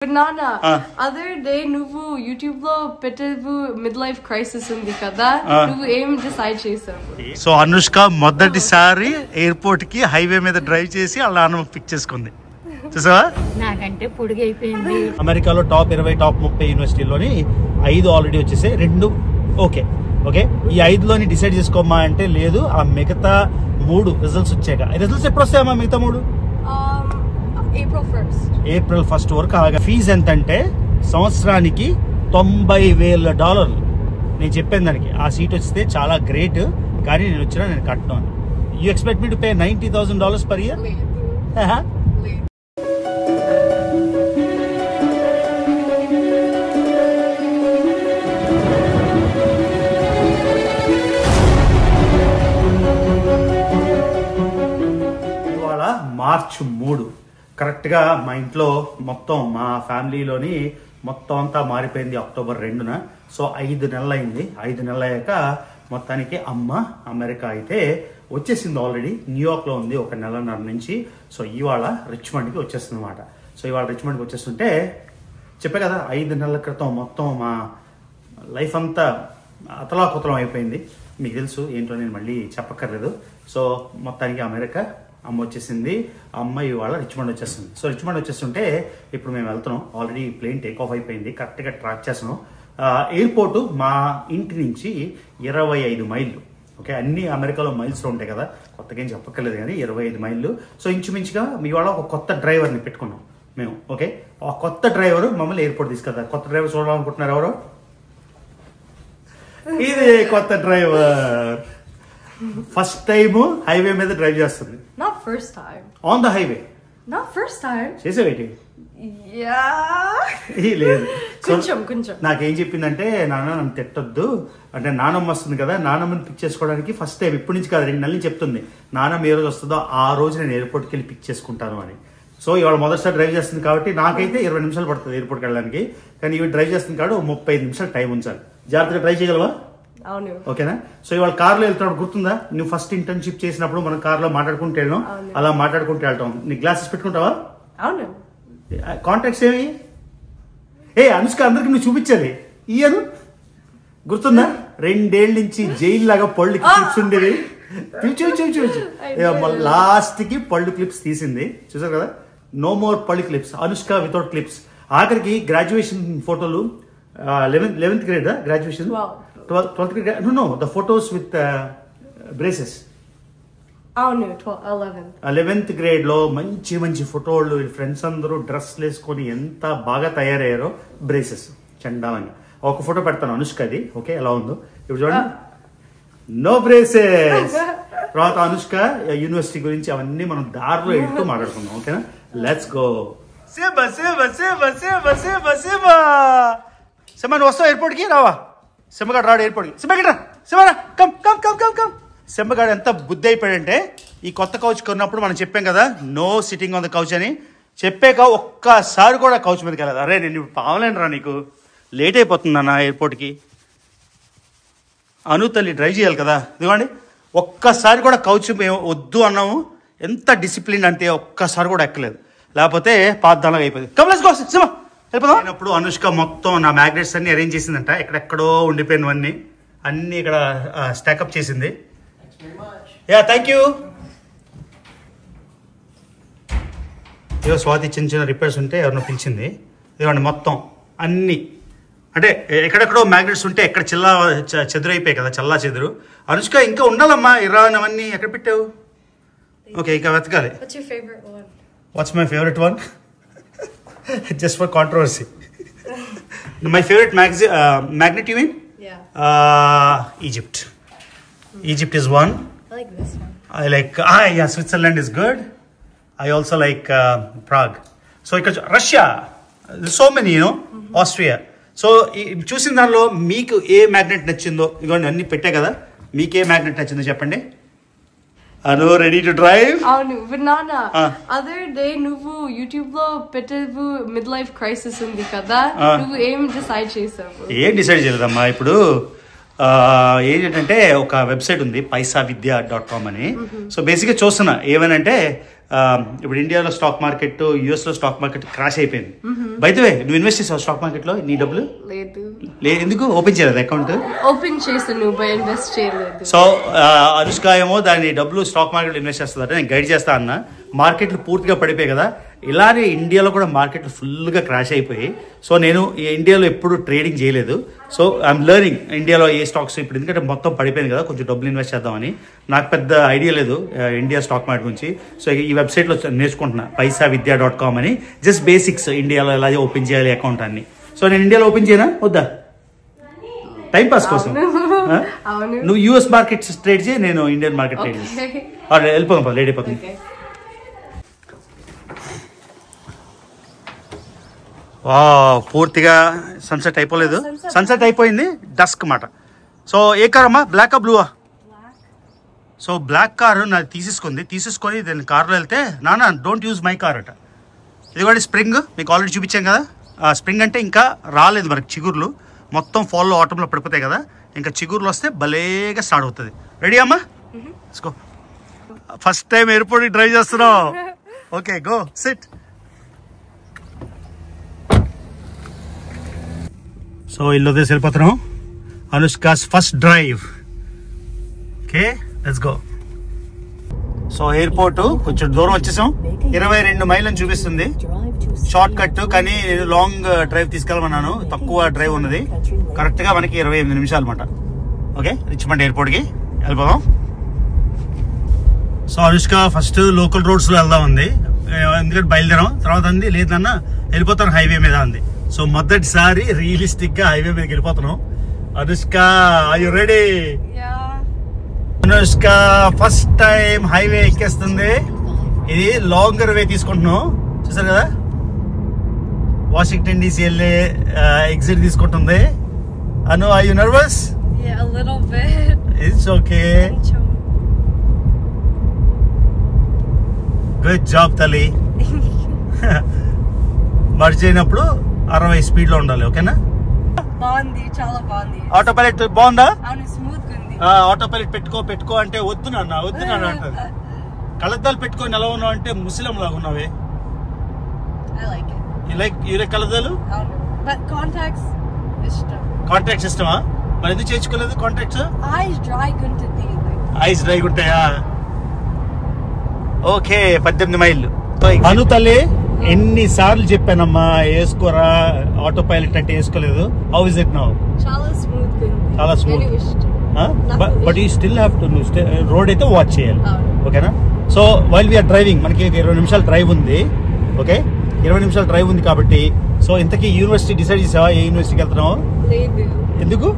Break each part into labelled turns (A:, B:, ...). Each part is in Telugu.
A: Banana. Other day నువ్వు యూట్యూబ్ లో పెట్టేవు మిడ్ లైఫ్ క్రైసిస్ ఉంది కదా నువ్వు ఏం డిసైడ్ చేసావు
B: సో అనుష్క మొదటిసారి ఎయిర్పోర్ట్ కి హైవే మీద డ్రైవ్ చేసి వాళ్ళ నాన్న పిక్ చేసుకుంది చూసావా
C: నాకంటే పొడుగు అయిపోయింది
B: అమెరికాలో టాప్ 20 టాప్ 30 యూనివర్సిటీలోని 5 ఆల్రెడీ వచ్చేసాయి 2 ఓకే ఈ 5లోని డిసైడ్ చేసుకోమా అంటే లేదు ఆ మిగతా 3 రిజల్ట్స్ వచ్చాక రిజల్ట్స్ ఎప్పుడు వస్తాయమ్మా మిగతా 3 ఏప్రిల్ 1 వరకు అలాగా ఫీజు ఎంత అంటే సంవత్సరానికి $90,000 నేను చెప్పాను దానికి ఆ సీట్ వస్తే చాలా గ్రేట్ కానీ నేను వచ్చినా నేను కట్టను you expect me to pay $90,000 per year ఇవాళ మార్చి 3 కరెక్ట్గా మా ఇంట్లో మొత్తం మా ఫ్యామిలీలోని మొత్తం అంతా మారిపోయింది అక్టోబర్ 2న సో 5 నెలలు అయింది 5 నెలలు అయ్యాక మొత్తానికి అమ్మ అమెరికా అయితే వచ్చేసింది ఆల్రెడీ న్యూయార్క్లో ఉంది 1 నెలన్నర నుంచి సో ఇవాళ రిచ్మండ్కి వచ్చేస్తుంది అనమాట సో ఇవాళ రిచ్మండ్కి వచ్చేస్తుంటే చెప్పే కదా 5 నెలల క్రితం మొత్తం మా లైఫ్ అంతా అతలాకుతలం అయిపోయింది మీకు తెలుసు ఏంటో నేను మళ్ళీ చెప్పక్కర్లేదు సో మొత్తానికి అమెరికా అమ్మ వచ్చేసింది అమ్మ ఇవాళ రిచ్మండ్ వచ్చేస్తుంది సో రిచ్మండ్ వచ్చేస్తుంటే ఇప్పుడు మేము వెళ్తున్నాం ఆల్రెడీ ప్లేన్ టేక్ ఆఫ్ అయిపోయింది కరెక్ట్గా ట్రాక్ చేస్తున్నాం ఎయిర్పోర్టు మా ఇంటి నుంచి 25 మైళ్ళు ఓకే అన్ని అమెరికాలో మైల్స్లో ఉంటాయి కదా కొత్తగా ఏం చెప్పక్కర్లేదు కానీ 25 మైళ్ళు సో ఇంచుమించుగా ఇవాళ ఒక కొత్త డ్రైవర్ని పెట్టుకున్నాం మేము ఓకే ఆ కొత్త డ్రైవర్ మమ్మల్ని ఎయిర్పోర్ట్ తీసుకెళ్తారు కొత్త డ్రైవర్ చూడాలనుకుంటున్నారు ఎవరు ఇదే కొత్త డ్రైవర్ ఫస్ట్ టైం హైవే మీద డ్రైవ్ చేస్తుంది
A: not first time
B: on the highway
A: not first time
B: చేసేవేటి లేదు
A: కొంచెం
B: నాకేం చెప్పిందంటే నాన్న నన్ను తిట్టొద్దు అంటే నానమ్మ వస్తుంది కదా నానమ్మని పిక్ చేసుకోవడానికి ఫస్ట్ టైం ఇప్పటి నుంచి కాదు 2 నెలల నుంచి చెప్తుంది నానమ్మ ఏ రోజు వస్తుందో ఆ రోజు నేను ఎయిర్పోర్ట్కి వెళ్ళి పిక్ చేసుకుంటాను అని సో ఇవాళ మొదటిసారి డ్రైవ్ చేస్తుంది కాబట్టి నాకైతే 20 నిమిషాలు పడుతుంది ఎయిర్పోర్ట్కి వెళ్ళడానికి కానీ ఇవి డ్రైవ్ చేస్తుంది కాబట్టి 35 నిమిషాలు టైం ఉంచాలి జాగ్రత్తగా డ్రైవ్ చేయగలవా ఓకేనా సో ఇవాళ కార్లో వెళ్తున్నప్పుడు గుర్తుందా నువ్వు ఫస్ట్ ఇంటర్న్షిప్ చేసినప్పుడు మనం కార్లో మాట్లాడుకుంటూ వెళ్ళాం అలా మాట్లాడుకుంటూ వెళ్తాం నీ గ్లాసెస్ పెట్టుకుంటావా
A: అవును
B: కాంటాక్ట్స్ ఏమి అనుష్క అందరికి నువ్వు చూపించాలి ఇయ్యను గుర్తుందా 2 ఏళ్ల నుంచి జైలు లాగా పళ్ళు క్లిప్స్ ఉండేవి చూచు లాస్ట్ కి పళ్ళు క్లిప్స్ తీసింది చూసారు కదా నో మోర్ పళ్ళు క్లిప్స్ అనుష్క వితౌట్ క్లిప్స్ ఆఖరికి గ్రాడ్యుయేషన్ ఫోటోలు 11th grade graduation 12th grade no the photos with braces
A: అవును
B: 11th grade లో మంచి ఫోటోలు ఫ్రెండ్స్ అందరూ డ్రెస్లు వేసుకొని ఎంత బాగా తయారయ్యారో బ్రేసెస్ చండాలంగా ఒక ఫోటో పెడతాను అనుష్కది ఓకే ఎలా ఉందో ఇప్పుడు చూడండి నో బ్రేసెస్ తర్వాత అనుష్క యూనివర్సిటీ గురించి అవన్నీ మనం దారిలో వెళ్తూ మాట్లాడుకుందాం ఓకేనా లెట్స్ గో సేబా నువ్వు వస్తావు ఎయిర్పోర్ట్కి రావా సింహగాడు రాడు ఎయిర్పోర్ట్కి సింహగాడు కమ్ సింహగాడు ఎంత బుద్ధి అయిపోయాడంటే ఈ కొత్త కౌచ్ కొన్నప్పుడు మనం చెప్పాం కదా no sitting on the couch అని చెప్పాక ఒక్కసారి కూడా కౌచ్ మీదకి వెళ్ళదు అరే నేను ఇప్పుడు పావలేను రా నీకు లేట్ అయిపోతుందన్న ఎయిర్పోర్ట్కి అను తల్లి డ్రైవ్ చేయాలి కదా ఇదిగోండి ఒక్కసారి కూడా కౌచ్ మేము వద్దు అన్నాము ఎంత డిసిప్లిన్ అంటే ఒక్కసారి కూడా ఎక్కలేదు లేకపోతే పాదాలుగా అయిపోయింది కమలేస్ గో సింహ వెళ్ళిపోయినప్పుడు అనుష్క మొత్తం నా మ్యాగ్నెట్స్ అన్ని అరేంజ్ చేసిందంట ఎక్కడెక్కడో ఉండిపోయినవన్నీ అన్ని ఇక్కడ స్టాకప్ చేసింది థ్యాంక్ యూ ఏదో స్వాతి చిన్న రిపేర్స్ ఉంటే ఎవరినో పిలిచింది ఇదిగోండి మొత్తం అన్ని అంటే ఎక్కడెక్కడో మ్యాగ్నెట్స్ ఉంటే ఎక్కడ చెదురు అయిపోయాయి కదా చల్లా చెదురు అనుష్క ఇంకా ఉండాలమ్మా ఇరానవన్నీ ఎక్కడ పెట్టావు ఓకే ఇంకా వెతకాలి what's my favourite one just for controversy my favorite magnet you mean Egypt is one
A: I like this one
B: I like Switzerland is good I also like Prague so Russia there's so many Austria so చూసిన దానిలో మీకు ఏ మ్యాగ్నెట్ నచ్చిందో ఇదిగోండి అన్ని పెట్టే కదా మీకు ఏ మ్యాగ్నెట్ నచ్చిందో చెప్పండి అను రెడీ టు డ్రైవ్
A: అవును banana other day నువ్వు యూట్యూబ్ లో పెట్టేవు మిడ్ లైఫ్ క్రైసిస్ ఉంది కదా నువ్వు ఏం డిసైడ్ చేసావు
B: ఏం డిసైడ్ చేయలేదమ్మా ఇప్పుడు ఏంటంటే ఒక వెబ్సైట్ ఉంది paisavidya.com అని. సో బేసిక్గా చూస్తున్నా ఏమనంటే ఇప్పుడు ఇండియాలో స్టాక్ మార్కెట్, యుఎస్ లో స్టాక్ మార్కెట్ క్రాష్ అయిపోయింది. బై ద వే నువ్వు ఇన్వెస్ట్ చేసావు స్టాక్ మార్కెట్ లో? నీ డబ్బులు లేదు. ఎందుకు ఓపెన్ చేయలేదు అకౌంట్?
A: ఓపెన్ చేసాను, ఇన్వెస్ట్ చేయలేదు.
B: సో అనుష్క ఏమో దాని డబ్బులు స్టాక్ మార్కెట్ లో ఇన్వెస్ట్ చేస్తుందంటే నేను గైడ్ చేస్తా అన్న. మార్కెట్లు పూర్తిగా పడిపోయాయి కదా, ఇలానే ఇండియాలో కూడా మార్కెట్లు ఫుల్గా క్రాష్ అయిపోయి. సో నేను ఇండియాలో ఎప్పుడు ట్రేడింగ్ చేయలేదు. సో ఐఎమ్ లెర్నింగ్ ఇండియాలో ఏ స్టాక్స్ ఇప్పుడు, ఎందుకంటే మొత్తం పడిపోయింది కదా, కొంచెం డబ్బులు ఇన్వెస్ట్ చేద్దామని. నాకు పెద్ద ఐడియా లేదు ఇండియా స్టాక్ మార్కెట్ గురించి. సో ఈ వెబ్సైట్లో నేర్చుకుంటున్నా paisavidya.com అని. జస్ట్ బేసిక్స్ ఇండియాలో ఎలా ఓపెన్ చేయాలి అకౌంట్ అన్ని. సో నేను ఇండియాలో ఓపెన్ చేయనా వద్దా? టైంపాస్ కోసం. నువ్వు యూఎస్ మార్కెట్ ట్రేడ్ చేయి, నేను ఇండియన్ మార్కెట్ ట్రేడ్ చేసి వెళ్ళిపోతాం. లేట్ అయిపోతుంది. పూర్తిగా సన్సెట్ అయిపోలేదు. సన్సెట్ అయిపోయింది, డస్క్ మాట. సో ఏ కార్ అమ్మా, బ్లాకా బ్లూవా? సో బ్లాక్ కారు నాది తీసేసుకొని దాని కార్లో వెళ్తే నాన్న డోంట్ యూజ్ మై కార్ అట. ఇది కూడా స్ప్రింగ్ మీకు ఆల్రెడీ చూపించాం కదా. స్ప్రింగ్ అంటే ఇంకా రాలేదు మనకి చిగుర్లు, మొత్తం ఫాల్లో ఆటంలో పడిపోతాయి కదా, ఇంకా చిగుర్లు వస్తే భలేగా స్టార్ట్ అవుతుంది. రెడీ అమ్మా? గో. ఫస్ట్ టైం ఎయిర్పోర్ట్కి డ్రైవ్ చేస్తున్నావు. Okay go sit. సో ఇల్లు వదిలేసి వెళ్ళిపోతున్నాం. Anushka's first drive. Okay let's go. So airport కొంచెం దూరం వచ్చేసాం, 22 మైళ్ళని చూపిస్తుంది. షార్ట్ కట్, కానీ లాంగ్ డ్రైవ్ తీసుకెళ్ళమన్నాను, తక్కువ డ్రైవ్ ఉన్నది. కరెక్ట్ గా మనకి 28 నిమిషాలు అనమాట. ఓకే రిచ్మండ్ ఎయిర్పోర్ట్ కి వెళ్ళిపోదాం. So Anushka first local roads లో వెళ్దాం ఉంది, ఎందుకంటే బయలుదేరాం. తర్వాత అంది లేదన్నా వెళ్ళిపోతాను హైవే మీద అంది. సో మొదటిసారి రియలిస్టిక్ గా హైవే మీదకి వెళ్ళిపోతున్నాం. Anushka are you ready? Anushka first time highway ఎక్కేస్తుంది. ఇది లాంగర్ వే తీసుకుంటున్నాం, చూసారు కదా. వాషింగ్టన్ DC వెళ్ళే ఎగ్జిట్ తీసుకుంటుంది. Anu are you nervous? It's okay. Good job తల్లి. మర్జ్ అయినప్పుడు 60 స్పీడ్ లో ఉండాలి. ఓకేనా?
A: బాగుంది, చాలా బాగుంది.
B: ఆటో పైలట్ బాగుందా?
A: స్మూత్ గా ఉంది.
B: ఆటో పైలట్ పెట్టుకో అంటే వద్దు నాన్న అంటది. కళ్ళద్దాలు పెట్టుకొని ఎలా ఉన్నావు అంటే ముస్లిం లాగా ఉన్నావే. యు లైక్ కళ్ళద్దాలు? కాంటాక్ట్స్ ఇష్టమా? మరి ఎందుకు చేర్చుకోలేదు కాంటాక్ట్స్? ఐస్ డ్రై ఉంటాయా? ఓకే 18 మైళ్ళు. అను తల్లి ఎన్నిసార్లు చెప్పానమ్మా వేసుకోరా ఆటో పైలట్ అంటే, వేసుకోలేదు. How is it now? చాలా smooth. But you still have to road అయితే వాచ్ చేయాలి. ఓకేనా? సో వైల్ వీఆర్ డ్రైవింగ్ మనకి 20 నిమిషాలు డ్రైవ్ ఉంది. ఓకే 20 నిమిషాలు డ్రైవ్ ఉంది కాబట్టి. సో ఇంతకీ యూనివర్సిటీ డిసైడ్ చేసావా ఏ యూనివర్సిటీకి వెళ్తున్నావు? ఎందుకు?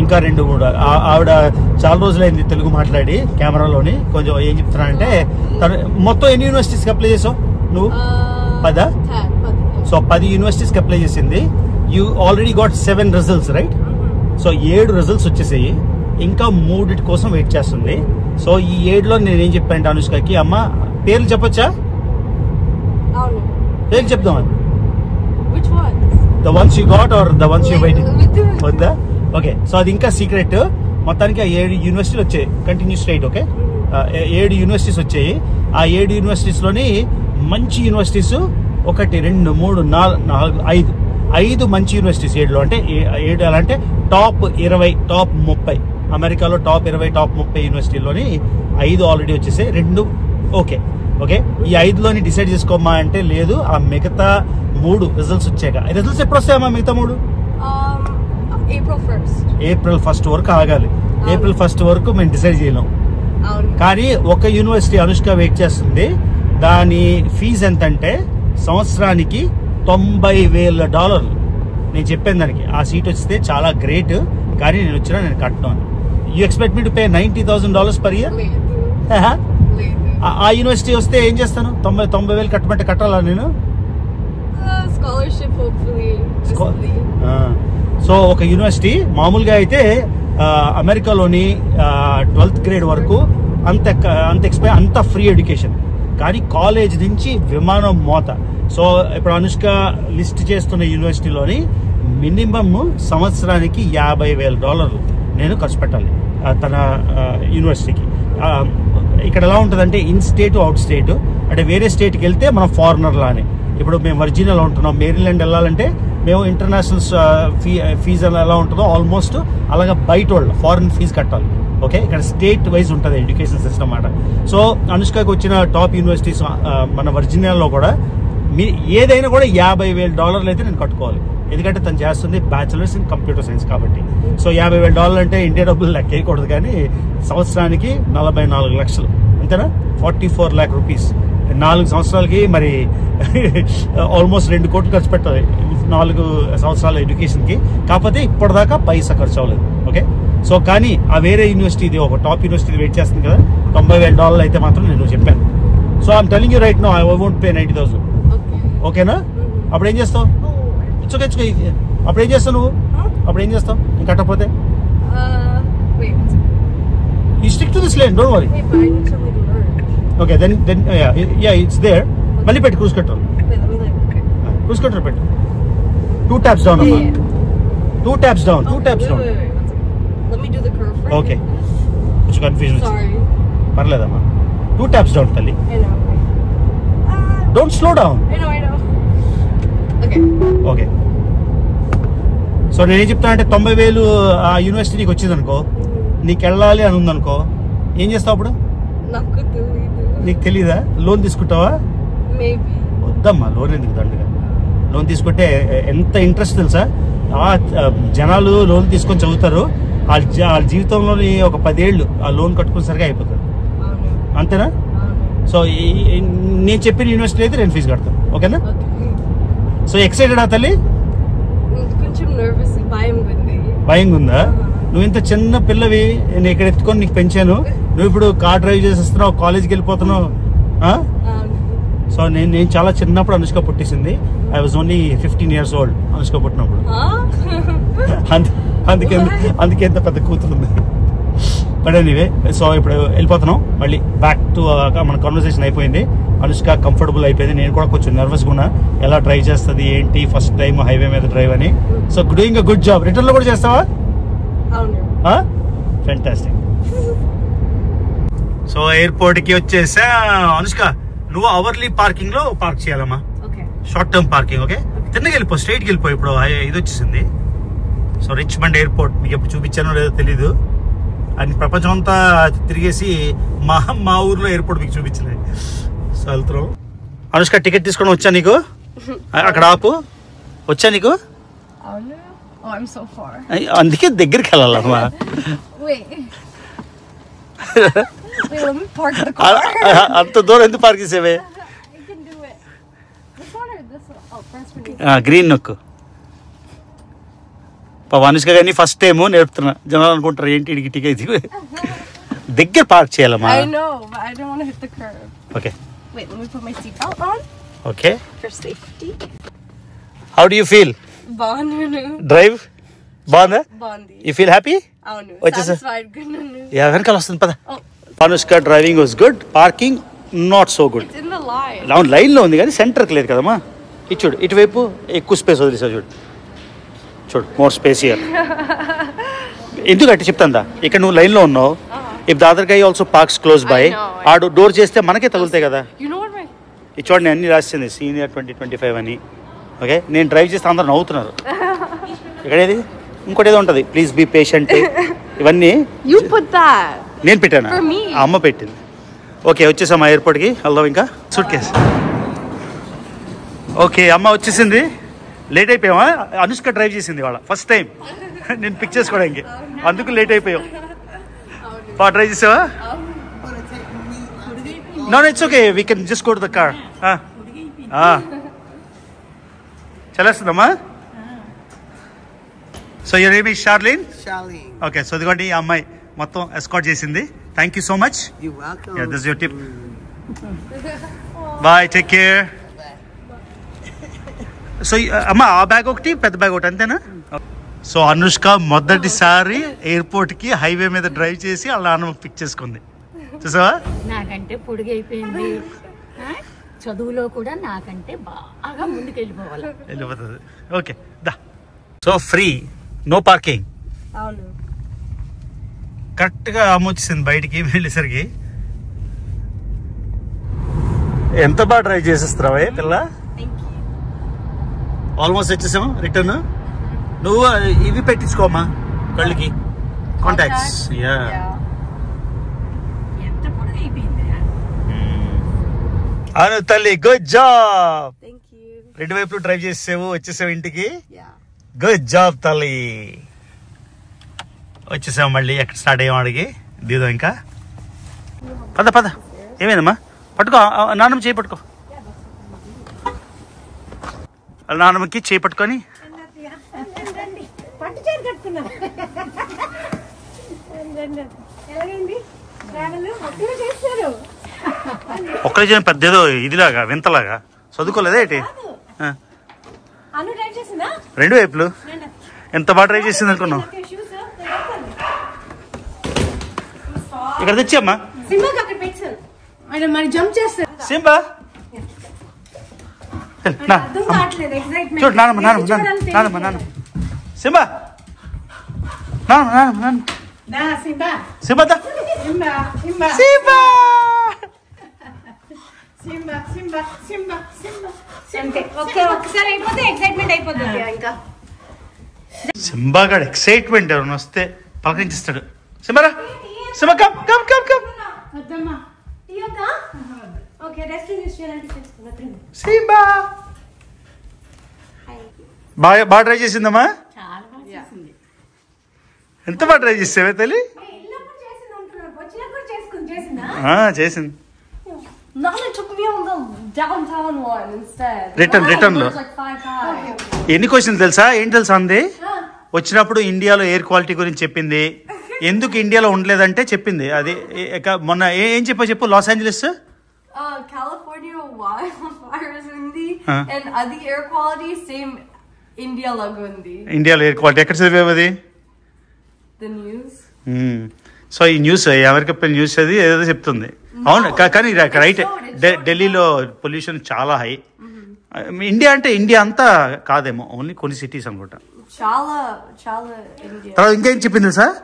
B: ఇంకా 2-3 ఆవిడ చాలా రోజులైంది తెలుగు మాట్లాడి కెమెరాలోని. కొంచెం ఏం చెప్తున్నా అంటే మొత్తం ఎన్ని యూనివర్సిటీస్కి అప్లై చేసావు నువ్వు? 10? సో 10 యూనివర్సిటీస్కి అప్లై చేసింది. You already got 7 results right? So 7 results వచ్చేసాయి, ఇంకా 3 కోసం వెయిట్ చేస్తుంది. సో ఈ 7లో నేనేం చెప్పాను అనుష్కకి, అమ్మ పేర్లు చెప్పొచ్చా? పేర్లు చెప్దామని. The ones you got or the ones you wait? వద్దా? ఓకే సో అది ఇంకా సీక్రెట్. మొత్తానికి ఆ 7 యూనివర్సిటీలు వచ్చాయి కంటిన్యూస్ రైట్. ఓకే 7 యూనివర్సిటీస్ వచ్చాయి. ఆ 7 యూనివర్సిటీస్ లోని మంచి యూనివర్సిటీస్ 1, 2, 3, 4, 5 మంచి యూనివర్సిటీస్ 7లో. అంటే 7 ఎలా అంటే టాప్ 20, టాప్ 30 అమెరికాలో టాప్ 20, టాప్ 30 యూనివర్సిటీలోని 5 ఆల్రెడీ వచ్చేసాయి, 2 ఓకే. ఓకే ఈ 5లోని డిసైడ్ చేసుకోమా అంటే లేదు, ఆ మిగతా 3 రిజల్ట్స్ వచ్చాక. రిజల్ట్స్ ఎప్పుడు వస్తాయమ్మా మిగతా 3? April 1st వరకు ఆగాలి. April 1st వరకు మేము డిసైడ్ చేయలేం. కానీ ఒక యూనివర్సిటీ అనుష్క వెయిట్ చేస్తుంది. దాని ఫీజు ఎంతంటే సంవత్సరానికి $90,000. నేను చెప్పాను దానికి ఆ సీట్ వస్తే చాలా గ్రేట్, కానీ నేను వచ్చినా నేను కట్టను. You expect me to pay $90,000 per year? ఆ యూనివర్సిటీ వస్తే ఏం చేస్తాను? 90,000 కట్టమంటే కట్టాలా నేను? సో ఒక యూనివర్సిటీ మామూలుగా అయితే అమెరికాలోని 12th గ్రేడ్ వరకు అంత ఫ్రీ ఎడ్యుకేషన్. కానీ కాలేజ్ నుంచి విమానం మోత. సో ఇప్పుడు అనుష్క లిస్ట్ చేస్తున్న యూనివర్సిటీలోని మినిమం సంవత్సరానికి $50,000 నేను ఖర్చు పెట్టాలి తన యూనివర్సిటీకి. ఇక్కడ ఎలా ఉంటుందంటే ఇన్ స్టేట్ అవుట్ స్టేట్, అంటే వేరే స్టేట్కి వెళ్తే మనం ఫారినర్ లానే. ఇప్పుడు మేము వర్జీనియాలో ఉంటున్నాం, మేరీల్యాండ్ వెళ్ళాలంటే మేము ఇంటర్నేషనల్ ఫీజు ఎలా ఉంటుందో ఆల్మోస్ట్ అలాగా బయట వాళ్ళు ఫారిన్ ఫీజు కట్టాలి. ఓకే, ఇక్కడ స్టేట్ వైజ్ ఉంటుంది ఎడ్యుకేషన్ సిస్టమ్ అన్నమాట. సో అనుష్కకి వచ్చిన టాప్ యూనివర్సిటీస్ మన వర్జీనియాలో కూడా ఏదైనా కూడా $50,000 అయితే నేను కట్టుకోవాలి. ఎందుకంటే తను చేస్తుంది బ్యాచిలర్స్ ఇన్ కంప్యూటర్ సైన్స్ కాబట్టి. సో $50,000 అంటే ఇండియా డబ్బులు లెక్క వేయకూడదు, కానీ సంవత్సరానికి 44 లక్షలు, అంతేనా? 44 lakh రూపీస్ 4 సంవత్సరాలకి. మరి ఆల్మోస్ట్ 2 కోట్లు ఖర్చు పెట్టాలి 4 సంవత్సరాల ఎడ్యుకేషన్కి. కాకపోతే ఇప్పటిదాకా పైసా ఖర్చు అవ్వలేదు. ఓకే, సో కానీ ఆ వేరే యూనివర్సిటీ, ఒక టాప్ యూనివర్సిటీ వెయిట్ చేస్తుంది కదా, $90,000 అయితే మాత్రం నేను చెప్పాను. So I'm telling you right no, I won't pay 90,000. ఓకేనా? అప్పుడు ఏం చేస్తావు? అప్పుడు ఏం చేస్తావు నువ్వు? అప్పుడు ఏం చేస్తావు ఇంకా కట్టకపోతే? You stick to this lane, don't worry.
A: Wait, but I need to like merge.
B: Okay, then yeah, it's there. మళ్ళీ పెట్టు cruise control.
A: Wait, let me like, okay.
B: Cruise control పెట్టు. 2 taps down అమ్మా. 2 taps down, 2 taps down.
A: Wait, one second. Let me do the curve first.
B: Okay. కొంచెం కన్ఫ్యూజన్ వచ్చింది.
A: Sorry.
B: పర్లేదమ్మా. 2 taps down తల్లి.
A: I know.
B: Don't slow down.
A: I know. Okay.
B: Okay, so నేనేం చెప్తాను అంటే 90,000 ఆ యూనివర్సిటీ నీకు వచ్చింది అనుకో, నీకు వెళ్ళాలి అని ఉందనుకో, ఏం చేస్తావు అప్పుడు?
A: నాకు తెలీదు.
B: నీకు తెలీదా? లోన్ తీసుకుంటావా?
A: Maybe.
B: వద్దమ్మా, లోన్ ఎందుకు దండగా. లోన్ తీసుకుంటే ఎంత ఇంట్రెస్ట్ తెలుసా? జనాలు లోన్ తీసుకొని చదువుతారు, వాళ్ళ జీవితంలోని ఒక 10 ఏళ్ళు ఆ లోన్ కట్టుకునేసరిగా అయిపోతుంది. అంతేనా? సో నేను చెప్పిన యూనివర్సిటీ అయితే నేను ఫీజు కడతాను. ఓకేనా? సో ఎక్సైటెడ్ ఆ తల్లి?
A: కొంచెం నర్వస్,
B: భయంగా ఉందా? నువ్వు ఇంత చిన్న పిల్లవి, నేను ఇక్కడ ఎత్తుకొని నీకు పెంచాను, నువ్వు ఇప్పుడు కార్ డ్రైవ్ చేసేస్తున్నావు, కాలేజ్కి వెళ్ళిపోతున్నావు. సో నేను చాలా చిన్నప్పుడు అనుష్క పుట్టేసింది. I was only 15 years old Anushka పుట్టినప్పుడు. అందుకే ఎంత పెద్ద కూతురుంది. బట్ ఎనీవే, సో ఇప్పుడు వెళ్ళిపోతున్నాం మళ్ళీ బ్యాక్ టు మన కన్వర్సేషన్ అయిపోయింది. అనుష్క కంఫర్టబుల్ అయిపోయింది. నేను కూడా కొంచెం నర్వస్గా ఉన్నా, ఎలా డ్రైవ్ చేస్తుంది ఏంటి, ఫస్ట్ టైం హైవే మీద డ్రైవ్ అని. So doing a good job. Return లో కూడా చేస్తావా? ఫెంటాస్టిక్. సో ఎయిర్పోర్ట్ కి వచ్చేసా. అనుష్క, నువ్వు అవర్లీ పార్కింగ్ లో పార్క్ చేయాలమ్మా, షార్ట్ టర్మ్ పార్కింగ్. ఓకే, తిన్నగా వెళ్ళిపో, స్ట్రైట్ కి వెళ్ళిపో. ఇప్పుడు ఇది వచ్చేసింది. సో రిచ్మండ్ ఎయిర్పోర్ట్ మీకు ఎప్పుడు చూపించానో లేదో తెలీదు, అని ప్రపంచం అంతా తిరిగేసి మా ఊర్లో ఎయిర్పోర్ట్ మీకు చూపించలేదు. సో వెళ్తున్నాం. అనుష్క, టికెట్ తీసుకొని వచ్చా నీకు? అక్కడ ఆపు. వచ్చా నీకు? అందుకే దగ్గరికి వెళ్ళాలమ్మా. అంత దూరం ఎందుకు పార్క్ చేసేవే? గ్రీన్ నొక్కు. అనుష్క గారిని ఫస్ట్ టైం నేర్పుతున్నా. జనాలు అనుకుంటారు ఏంటి ఇడికి టికెట్ దగ్గర పార్క్ చేయాలమ్మా. Okay, okay. How do you feel? Drive బాగుందా? You feel happy? వచ్చేసా వెనకాల వస్తుంది పద. Anushka driving was good, parking not so good. Line లో ఉంది కానీ సెంటర్కి లేదు కదమ్మా. ఇది చూడు, ఇటువైపు ఎక్కువ స్పేస్ వదిలేసా. చూడు మోర్ స్పేస్ హియర్. ఎందుకంటే చెప్తాందా, ఇక్కడ నువ్వు లైన్ లో ఉన్నావు. If the other guy also parks close by, ఆడు డోర్ చేస్తే మనకే తగులుతాయి కదా. ఇది చూడండి, అన్ని రాసింది సీనియర్ 2025 అని. ఓకే, నేను డ్రైవ్ చేస్తే అందరు నవ్వుతున్నారు. ఇక్కడేది ఇంకోటి ఏదో ఉంటుంది, ప్లీజ్ బీ పేషెంట్. ఇవన్నీ నేను పెట్టాను, అమ్మ పెట్టింది. ఓకే, వచ్చేసాం మా ఎయిర్పోర్ట్కి. వెళ్దాం ఇంకా. Suit case. ఓకే, అమ్మ వచ్చేసింది. లేట్ అయిపోయావా? అనుష్క డ్రైవ్ చేసింది వాళ్ళ ఫస్ట్ టైం నేను పిక్ చేసుకోవడానికి, అందుకు లేట్ అయిపోయావు. బాగా డ్రైవ్ చేసావా? No, it's okay, we can just go to the car. చలేస్తుందమ్మా. So your name is Sharlene? Okay, so ఇదిగోండి ఈ అమ్మాయి మొత్తం ఎస్కార్ట్ చేసింది. Thank you so much. This is your tip. Bye, take care. So అమ్మ, ఆ బ్యాగ్ ఒకటి, పెద్ద బ్యాగ్ ఒకటి, అంతేనా? సో అనుష్క మొదటిసారి ఎయిర్పోర్ట్ కి హైవే మీద డ్రైవ్ చేసి వాళ్ళ నాన్న పిక్ చేసుకుంది. చూసావా?
C: నాకంటే పొడిగైపోయింది. చదువులో కూడా నాకంటే బాగా ముందుకు
B: వెళ్ళిపోతుంది. ఓకే దా. So free, no parking.
A: అవును.
B: కరెక్ట్గా అమ్మొచ్చింది బయటికి వెళ్ళేసరికి. ఎంత బాగా డ్రైవ్ చేసేస్తున్నావా పిల్ల? ఆల్మోస్ట్ వచ్చేసాము రిటర్న్. నువ్వు ఇవి పెట్టించుకోమా కళ్ళకి, కాంటాక్ట్స్. అను తల్లి, గుడ్ జాబ్. రెండు వైపులు డ్రైవ్ చేసావు, వచ్చేసావు ఇంటికి. గుడ్ జాబ్ తల్లి. వచ్చేసాము మళ్ళీ. ఎక్కడ స్టార్ట్ అయ్యాం అడిగి దిగుదాం. ఇంకా పద పద. ఏమైందమ్మా? పట్టుకో, నాన్నమ్మ చేయి పట్టుకో. నాన్నమ్మకి చేయి పట్టుకొని ఒక్కడే చేయడం పెద్ద ఏదో ఇదిలాగా వింతలాగా. చదువుకోలేదా ఏంటి? రెండు వైపులు ఎంత బాగా ట్రై చేసింది అనుకున్నావు. ఇక్కడ తెచ్చామ్మా. సింబా చూడు, నానమ్మ నానమ్మ నానమ్మ నానమ్మ. సింబా నానమ్మ నానమ్మ సింబా సింబా సింబా గాడు ఎక్సైట్మెంట్. ఎవరైనా వస్తే పలకరించిస్తాడు. సింబారా, Simba come come come come. Simba బాగా ట్రై చేసిందమ్మా. ఎంత బాగా ట్రై చేసావే తల్లి. చేసింది. రిటర్న్ లో ఎన్ని క్వశ్చన్స్ తెలుసా? ఏంటి తెలుసా అంది? వచ్చినప్పుడు ఇండియాలో ఎయిర్ క్వాలిటీ గురించి చెప్పింది. ఎందుకు ఇండియాలో ఉండలేదంటే చెప్పింది. అది మొన్న ఏం చెప్పు. లాస్ ఏంజలస్
A: California wildfires ఉంది, and అది air quality same India laga ఉంది. ఇండియాలో
B: ఎయిర్ క్వాలిటీ ఎక్కడ చదివావు అది?
A: The news.
B: సో ఈ న్యూస్ ఎవరికి న్యూస్ అది ఏదో చెప్తుంది. అవును, కానీ రైట్. ఢిల్లీలో పొల్యూషన్ చాలా హై. ఇండియా అంటే ఇండియా అంతా కాదేమో, ఓన్లీ కొన్ని సిటీస్ అనుకుంటా. తర్వాత ఇంకేం చెప్పింది సార్?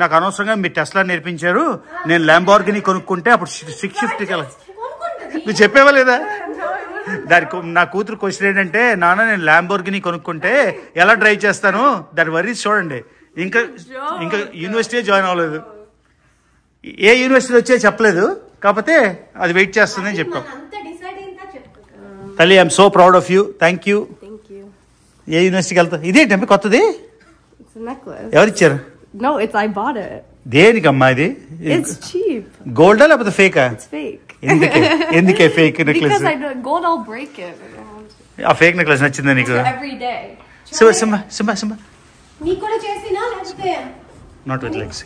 B: నాకు అనవసరంగా మీరు టెస్లా నేర్పించారు, నేను ల్యాంబోర్గిని కొనుక్కుంటే అప్పుడు 650 కల. నువ్వు చెప్పేవా లేదా? దానికి నా కూతురు క్వశ్చన్ ఏంటంటే, నాన్న నేను ల్యాంబోర్గిని కొనుక్కుంటే ఎలా డ్రైవ్ చేస్తాను, దాని వరీస్ చూడండి. ఇంకా యూనివర్సిటీ జాయిన్ అవ్వలేదు. ఏ యూనివర్సిటీ వచ్చే చెప్పలేదు, కాకపోతే అది వెయిట్ చేస్తుందని చెప్పాం. తల్లి, I'm so proud of you. Thank you. ఏ యూనివర్సిటీకి వెళ్తా? ఇదేంటంటే కొత్తది ఎవరిచ్చారు? దేనికమ్మా ఇది? గోల్డా లేకపోతే ఫేకా? ఎందుకే ఫేక్ నెక్లెస్? ఆ ఫేక్ నెక్లెస్ నచ్చిందా నీకు? Not with legs.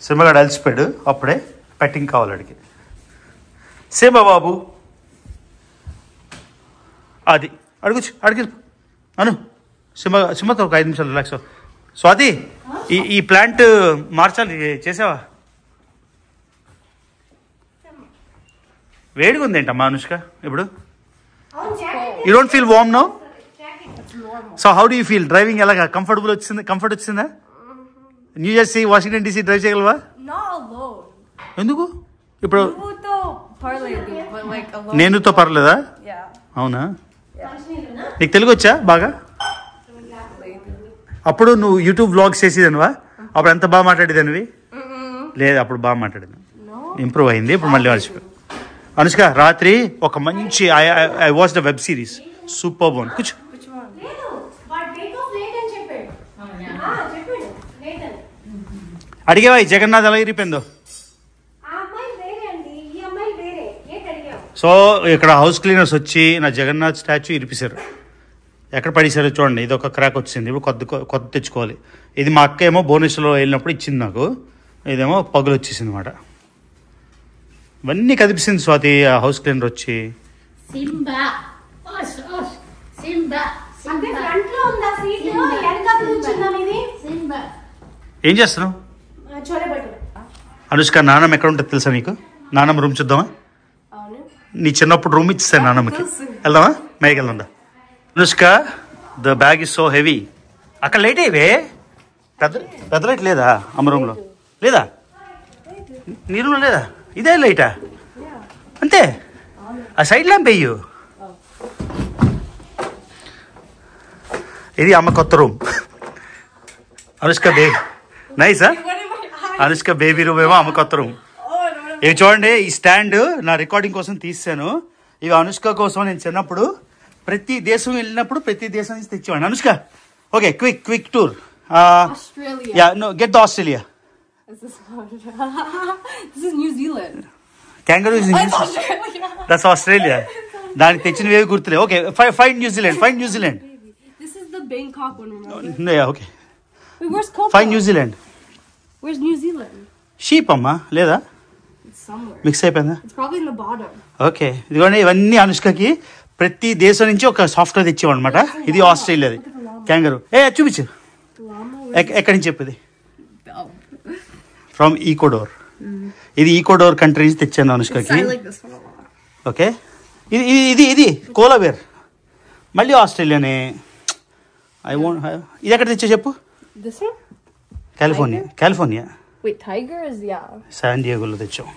B: సింహగాడు అలసిపోయాడు, అప్పుడే పెట్టింగ్ కావాలి అడిగి. సింహ బాబు అది అడిగి అను. సింహతో ఒక 5 నిమిషాలు రిలాక్స్. స్వాతి, ఈ ప్లాంట్ మార్చాలి, చేసావా? వేడిగా ఉంది ఏంటమ్మా అనుష్క ఇప్పుడు? You don't feel warm now? So how do you feel driving? ఎలాగా కంఫర్టబుల్ వచ్చింది? కంఫర్ట్ వచ్చిందా? New Jersey, Washington DC drive చేయగలవా? ఎందుకు? ఇప్పుడు నేనుతో పర్లేదా? అవునా? నీకు తెలుగు వచ్చా బాగా? అప్పుడు నువ్వు యూట్యూబ్ వ్లాగ్స్ చేసేదానివా? అప్పుడు ఎంత బాగా మాట్లాడేదానివి? లేదు, అప్పుడు బాగా మాట్లాడేది. ఇంప్రూవ్ అయింది, ఇప్పుడు మళ్ళీ మర్చిపోయి. అనుష్క, రాత్రి ఒక మంచి I watch the web series, super bone. కూర్చో. అడిగేవా ఈ జగన్నాథ్ ఎలా ఇరిపోయిందో? సో ఇక్కడ హౌస్ క్లీనర్స్ వచ్చి నా జగన్నాథ్ స్టాచ్యూ ఇరిపిశారు. ఎక్కడ పడేసారో చూడండి. ఇది ఒక క్రాక్ వచ్చింది, ఇప్పుడు కొత్త తెచ్చుకోవాలి. ఇది మా అక్క ఏమో భువనేశ్వర్లో వెళ్ళినప్పుడు ఇచ్చింది నాకు, ఇదేమో పగులు వచ్చేసింది అనమాట. ఇవన్నీ కదిపిస్తుంది స్వాతి ఆ హౌస్ క్లీనర్ వచ్చి. ఏం చేస్తున్నావు? అనుష్క నానమ్మ ఎక్కడ ఉంటుంది తెలుసా నీకు? నానమ్మ రూమ్ చూద్దామా? నీ చిన్నప్పుడు రూమ్ ఇచ్చేసాను నానమ్మకి. వెళ్దామా? మైకి వెళ్దా. Anushka the bag is so heavy. అక్కడ లైట్ అయ్యవే. పెద్ద లైట్ లేదా అమ్మ రూమ్లో? లేదా? నీ రూమ్లో లేదా? ఇదే లైటా? అంతే. ఆ సైడ్ ల్యాంప్ వేయు. ఇది అమ్మ కొత్త రూమ్. అనుష్క బేబీ నైసా? అనుష్క బేబీ రూమ్ ఏమో అమ్మ కొత్త రూమ్. ఇవి చూడండి, ఈ స్టాండ్ నా రికార్డింగ్ కోసం తీసాను. ఇవి అనుష్క కోసం నేను చిన్నప్పుడు ప్రతి దేశం వెళ్ళినప్పుడు ప్రతి దేశం నుంచి తెచ్చేవాడిని. Anushka okay, quick tour. You know get the Australia.
A: This is New Zealand.
B: Kangaroo is Australia. That's Australia. దానికి తెచ్చినవి గుర్తులే. Okay, find New Zealand.
A: This is the Bangkok one, remember?
B: No, yeah, okay.
A: Wait, where's Coco?
B: Find New Zealand.
A: Where's New Zealand?
B: Sheep అమ్మా, లేదా?
A: It's somewhere.
B: మిక్స్ అయిపోయిందా?
A: It's probably in the bottom.
B: Okay, ఇదిగోండి ఇవన్నీ అనుష్కకి ప్రతి దేశం నుంచి ఒక సాఫ్ట్వేర్ తెచ్చేవాడు అనమాట. ఇది ఆస్ట్రేలియాది క్యాంగరూ. చూపించు. ఎక్కడి నుంచి చెప్పేది? ఫ్రమ్ ఈక్వడోర్. ఇది ఈక్వడోర్ కంట్రీ నుంచి తెచ్చాను అనుష్కకి. ఓకే, ఇది కోలాబేర్. మళ్ళీ ఆస్ట్రేలియానే. ఇది ఎక్కడ తెచ్చా చెప్పు?
A: This one?
B: California.
A: Wait, tiger is
B: San డియేగోలో తెచ్చాం.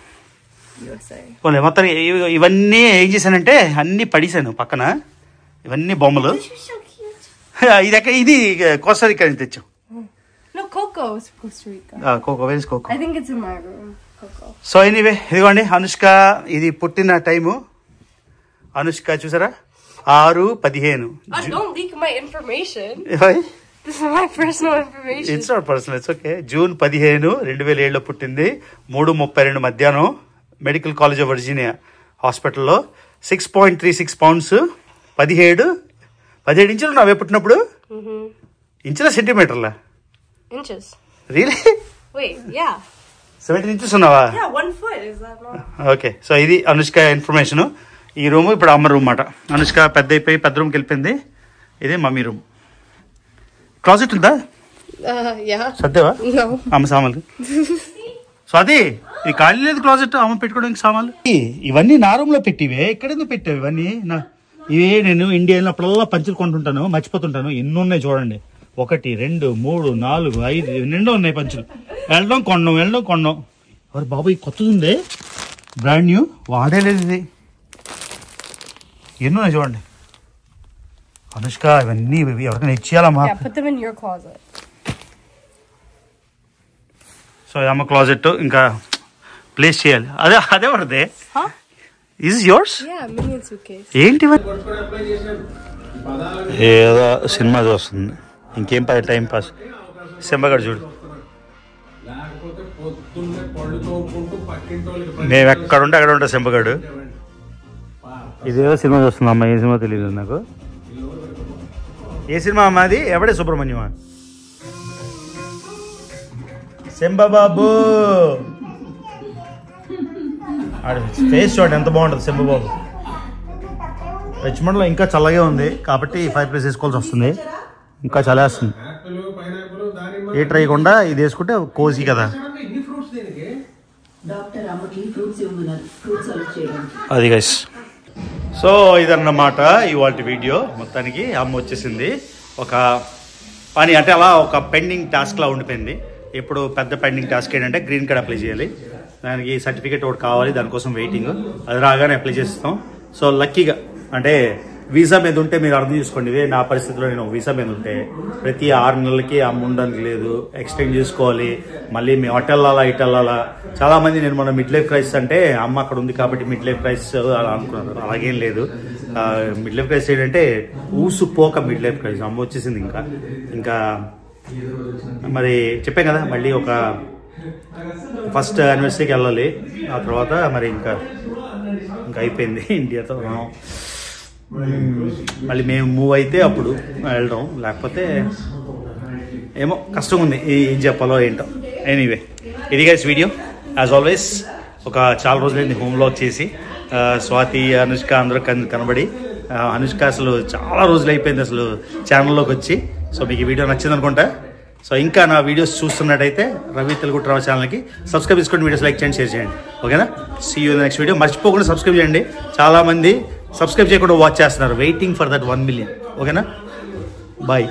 A: USA.
B: మొత్తం ఇవన్నీ ఏం చేశానంటే అన్ని పడేసాను పక్కన. ఇవన్నీ బొమ్మలు. ఇది కోస్టారికా నుంచి తెచ్చాం.
A: No, Coco is Costa Rica.
B: Coco, where is Coco?
A: I think it's in my room. Coco.
B: So anyway, ఇదిగోండి అనుష్క ఇది పుట్టిన టైము. అనుష్క చూసారా? 6:15.
A: Don't leak my information. This is my personal information.
B: It's not personal, it's okay. June 15, 2007లో పుట్టింది. 3:32 మధ్యాహ్నం మెడికల్ కాలేజ్ ఆఫ్ వర్జీనియా హాస్పిటల్లో. 6.36 pounds. 17 ఇంచులు నావే పుట్టినప్పుడు. ఇంచుల సెంటీమీటర్లా?
A: Inches.
B: Really?
A: Wait, yeah.
B: 17 inches ఉన్నావా?
A: Yeah, 1 foot. Is that not?
B: Okay, so ఇది అనుష్క ఇన్ఫర్మేషన్. ఈ రూమ్ ఇప్పుడు అమ్మ రూమ్ మాట. అనుష్క పెద్ద అయిపోయి పెద్ద రూమ్కి వెళ్ళిపోయింది. ఇదే మమ్మీ రూమ్. క్లాజెట్ ఉందా?
A: Yeah.
B: సర్దేవా?
A: No.
B: అమ్మ సామాన్లు. సో అది ఈ ఖాళీ లేదు క్లాజెట్ అమ్మ పెట్టుకోవడానికి సామాన్లు. ఇవన్నీ నా రూమ్ లో పెట్టివే. ఎక్కడెందుకు పెట్టావు ఇవన్నీ? ఇవే నేను ఇండియాలో అప్పుడల్లా పంచులు కొంటుంటాను, మర్చిపోతుంటాను. ఎన్ని ఉన్నాయి చూడండి. 1, 2, 3, 4, 5 నిండా ఉన్నాయి పంచులు. వెళ్ళడం కొనడం. ఎవరు బాబు ఈ కొత్తది ఉందే, బ్రాండ్ న్యూ, వాడేలేదు ఇది. ఎన్ని ఉన్నాయి చూడండి. అనుష్క ఇవన్నీ ఎవరికైనా ఇచ్చేయాలమ్మా.
A: Yeah, put them in your closet.
B: So అమ్మ క్లాజెట్ ఇంకా ప్లేస్ చేయాలి. అదే పడదే.
A: Huh?
B: Is it yours?
A: Yeah, minion suitcase.
B: ఏంటి ఏదో సినిమా చూస్తుంది, ఇంకేం టైం పాస్. సింబగాడు చూడు. మేము ఎక్కడుంటే అక్కడ ఉంటా సింబగాడు. ఇదేదో సినిమా చూస్తుంది అమ్మ. ఏ సినిమా తెలియదు నాకు. ఏ సినిమా అమ్మ అది? ఎవడే సుబ్రహ్మణ్యమా? సింబబాబు ఫేస్ చూడండి ఎంత బాగుంటుంది సింబబాబు. రిచ్మండ్లో ఇంకా చల్లగా ఉంది కాబట్టి 5 ప్లేస్ వేసుకోవాల్సి వస్తుంది. ఇంకా చలేస్తుంది. ఏ ట్రై కూడా ఇది వేసుకుంటే కోజీ కదా. అది గైస్. సో ఇదన్నమాట ఇవాళ వీడియో. మొత్తానికి అమ్మ వచ్చేసింది. ఒక పని అంటే అలా ఒక పెండింగ్ టాస్క్లా ఉండిపోయింది. ఇప్పుడు పెద్ద పెండింగ్ టాస్క్ ఏంటంటే గ్రీన్ కార్డ్ అప్లై చేయాలి. దానికి సర్టిఫికేట్ ఒకటి కావాలి, దానికోసం వెయిటింగ్. అది రాగానే అప్లై చేస్తాం. సో లక్కీగా అంటే వీసా మీద ఉంటే మీరు అర్థం చేసుకోండి. ఇదే నా పరిస్థితిలో నేను వీసా మీద ఉంటే ప్రతి 6 నెలలకి అమ్మ ఉండడానికి లేదు, ఎక్స్టెండ్ చేసుకోవాలి, మళ్ళీ మేము అటు వెళ్ళాలా ఇటు వెళ్ళాలా. చాలా మంది నేను మన మిడ్ లైఫ్ క్రైసిస్ అంటే అమ్మ అక్కడ ఉంది కాబట్టి మిడ్ లైఫ్ క్రైసిస్ అలా అనుకున్నారు. అలాగేం లేదు. మిడ్ లైఫ్ క్రైసిస్ ఏంటంటే ఊసుపోక మిడ్ లైఫ్ క్రైసిస్. అమ్మ వచ్చేసింది. ఇంకా మరి చెప్పాం కదా, మళ్ళీ ఒక ఫస్ట్ యానివర్సరీకి వెళ్ళాలి. ఆ తర్వాత మరి ఇంకా అయిపోయింది ఇండియాతో. మళ్ళీ మేము మూవ్ అయితే అప్పుడు వెళ్ళడం, లేకపోతే ఏమో కష్టంగా ఉంది ఏం చెప్పాలో ఏంటో. ఎనీవే ఇది గైస్ వీడియో. యాజ్ ఆల్వేస్ ఒక చాలా రోజులైంది హోమ్ వ్లాగ్ చేసి. స్వాతి, అనుష్క అందరూ కనబడి. అనుష్క అసలు చాలా రోజులు అయిపోయింది అసలు ఛానల్లోకి వచ్చి. సో మీకు ఈ వీడియో నచ్చింది అనుకుంటా. సో ఇంకా నా వీడియోస్ చూస్తున్నట్టయితే రవి తెలుగు ట్రావెల్ ఛానల్కి సబ్స్క్రైబ్ చేసుకోండి, వీడియోస్ లైక్ చేయండి, షేర్ చేయండి. ఓకేనా? See you in next video. మర్చిపోకుండా సబ్స్క్రైబ్ చేయండి. చాలామంది సబ్స్క్రైబ్ చేయకుండా వాచ్ చేస్తున్నారు. Waiting for that 1 million. ఓకేనా? బాయ్.